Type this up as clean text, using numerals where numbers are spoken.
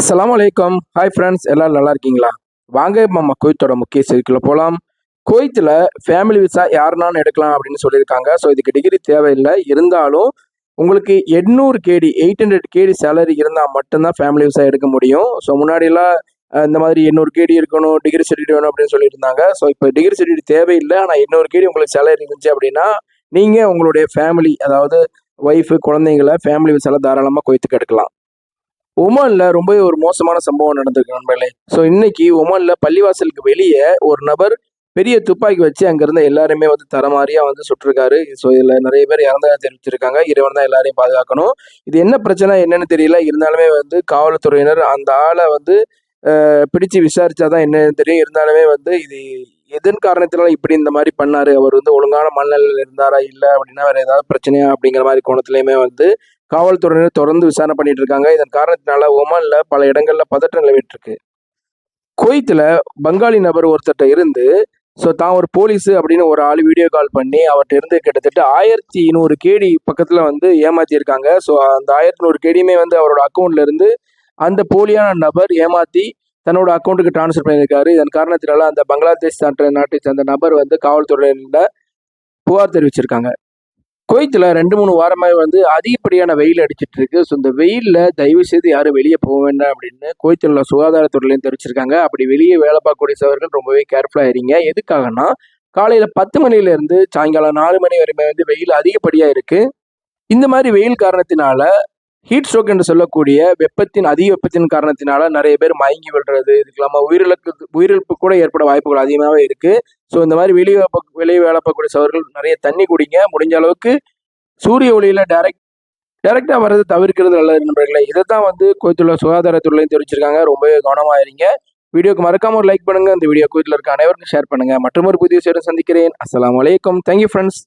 அஸ்ஸலாமு அலைக்கும். Hi friends, எல்லாரும் நல்லா இருக்கீங்களா? வாங்க நம்ம குவைத்தோட முக்கிய செய்திக்குள்ள போகலாம். குவைத்தில் ஃபேமிலி விசா யாருனாலும் எடுக்கலாம் அப்படின்னு சொல்லியிருக்காங்க. ஸோ இதுக்கு டிகிரி தேவையில்லை. இருந்தாலும் உங்களுக்கு 800 கேடி 800 கேடி சேலரி இருந்தால் மட்டும்தான் ஃபேமிலி விசா எடுக்க முடியும். ஸோ முன்னாடியெல்லாம் இந்த மாதிரி 800 கேடி இருக்கணும், டிகிரி சர்டிஃபிகேட் வேணும் அப்படின்னு சொல்லிட்டு இருந்தாங்க. ஸோ இப்போ டிகிரி சர்டிஃபிகேட் தேவையில்லை. ஆனால் 800 கேடி உங்களுக்கு சேலரி இருந்துச்சு அப்படின்னா நீங்கள் உங்களுடைய ஃபேமிலி, அதாவது ஒய்ஃபு, குழந்தைங்களை ஃபேமிலி விசால தாராளமாக குவைத்துக்கு எடுக்கலாம். ஒமான்ல ரொம்பவே ஒரு மோசமான சம்பவம் நடந்திருக்கு நண்பர்களே. ஸோ இன்னைக்கு ஒமான்ல பள்ளிவாசலுக்கு வெளியே ஒரு நபர் பெரிய துப்பாக்கி வச்சு அங்க இருந்த எல்லாருமே தரமாரியா சுட்டிருக்காரு. ஸோ இதுல நிறைய பேர் இறந்ததா தெரிவிச்சிருக்காங்க. இறைவன் தான் எல்லாரையும் பாதுகாக்கணும். இது என்ன பிரச்சனை என்னன்னு தெரியல. இருந்தாலுமே காவல்துறையினர் அந்த ஆளை பிடிச்சு விசாரிச்சாதான் என்னன்னு தெரியும். இருந்தாலுமே இது எதன் காரணத்தினால இப்படி இந்த மாதிரி பண்ணாரு, அவர் ஒழுங்கான மனநிலையில் இருந்தாரா இல்ல அப்படின்னா வேற ஏதாவது பிரச்சனையா அப்படிங்கிற மாதிரி கோணத்திலயுமே காவல்துறையினர் தொடர்ந்து விசாரணை பண்ணிட்டு இருக்காங்க. இதன் காரணத்தினால ஒமான்ல பல இடங்கள்ல பதற்றம் நிலவிட்டு இருக்கு. குவைத்துல பங்காளி நபர் ஒருத்தர்ட்ட இருந்து தான் ஒரு போலீஸ் அப்படின்னு ஒரு ஆள் வீடியோ கால் பண்ணி அவர்கிட்ட இருந்து கிட்டத்தட்ட 1200 கேடி பக்கத்துல ஏமாத்தி இருக்காங்க. ஸோ அந்த 1100 கேடியுமே அவரோட அக்கௌண்ட்ல இருந்து அந்த போலியான நபர் ஏமாத்தி தன்னோட அக்கௌண்ட்டுக்கு டிரான்ஸ்ஃபர் பண்ணியிருக்காரு. இதன் காரணத்தினால அந்த பங்களாதேஷ் நாட்டை சேர்ந்த நபர் காவல்துறையில புகார் தெரிவிச்சிருக்காங்க. குவைத்தில் 2-3 வாரமாக அதிகப்படியான வெயில் அடிச்சிட்டு இருக்கு. ஸோ இந்த வெயிலில் தயவு செய்து யாரும் வெளியே போக வேண்டாம் அப்படின்னு குவைத்தில் உள்ள சுகாதாரத்துறையிலையும் தெரிவிச்சிருக்காங்க. அப்படி வெளியே வேலை பார்க்கக்கூடியவர்கள் ரொம்பவே கேர்ஃபுல்லாக இருங்க. எதுக்காகனா காலையில் 10 மணிலேருந்து சாயங்காலம் 4 மணி வரைமே வெயில் அதிகப்படியாக இருக்கு. இந்த மாதிரி வெயில் காரணத்தினால ஹீட் ஸ்ட்ரோக் என்று சொல்லக்கூடிய அதிக வெப்பத்தின் காரணத்தினால நிறைய பேர் மயங்கி விடுறது, இதுக்கு இல்லாமல் உயிரிழப்பு கூட ஏற்பட வாய்ப்புகள் அதிகமாகவே இருக்கு. ஸோ இந்த மாதிரி வெளியே வேலை பார்க்கக்கூடிய சவர்கள் நிறைய தண்ணி குடிங்க. முடிஞ்ச அளவுக்கு சூரிய ஒளியில டைரக்டா வர்றது தவிர்க்கிறது நல்லது நண்பர்களே. இதை தான் குவைத்துள்ள சுகாதாரத்துறையிலையும் தெரிவிச்சிருக்காங்க. ரொம்பவே கவனமா இருங்க. வீடியோக்கு மறக்காம ஒரு லைக் பண்ணுங்க. இந்த வீடியோ குவைத்தில் இருக்க அனைவருக்கும் ஷேர் பண்ணுங்க. மற்றொரு புதிய செய்தியுடன் சந்திக்கிறேன். அஸ்ஸலாமு அலைக்கும். Thank you friends.